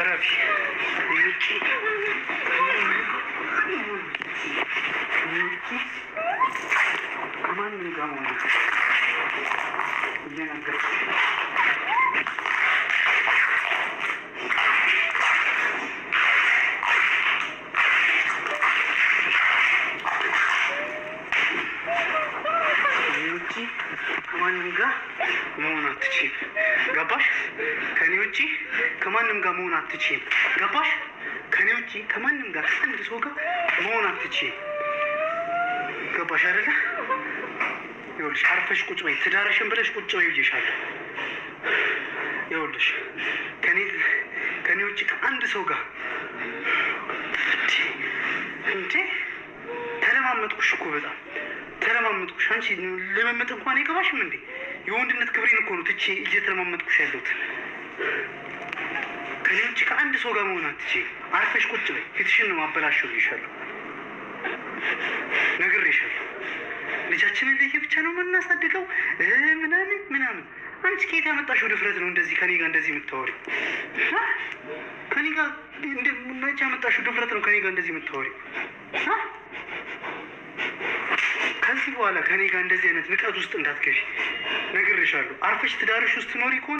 ረፊ ከማንም ጋር መሆን እየነገርኩሽ ከማንም ጋር መሆን አትችይም። ገባሽ? ከኔ ውጪ ከማንም ጋር መሆን አትችይም። ገባሽ? ከኔ ውጪ ከማንም ጋር ከአንድ ሰው ጋር መሆን አትችይም። ገባሽ አይደለ? ይኸውልሽ አርፈሽ ቁጭ በይ። ትዳርሽን ብለሽ ቁጭ በይ ብዬሻለሁ። ይኸውልሽ ከኔ ውጪ ከአንድ ሰው ጋር እንዴ ተለማመጥኩሽ እኮ በጣም ተለማመጥኩሽ። አንቺ ልምምጥ እንኳን አይገባሽም እንዴ? የወንድነት ክብሬን እኮ ነው ትቼ እየተለማመጥኩሽ ያለሁት። ከኔ ውጭ ከአንድ ሰው ጋር መሆን አትችይም። አርፈሽ ቁጭ በይ። ፊትሽን ነው ማበላሸው ብዬሻለሁ፣ ነግሬሻለሁ። ልጃችንን ለየብቻ ነው የምናሳድገው ምናምን። አንቺ ከየት ያመጣሽው ድፍረት ነው እንደዚህ ከኔ ጋር እንደዚህ የምታወሪው? ከኔ ጋር መቼ ያመጣሽው ድፍረት ነው ከኔ ጋር እንደዚህ የምታወሪው? ከዚህ በኋላ ከኔ ጋር እንደዚህ አይነት ንቀት ውስጥ እንዳትገቢ ነግሬሻለሁ። አርፈሽ ትዳርሽ ውስጥ ኖሪ ከሆነ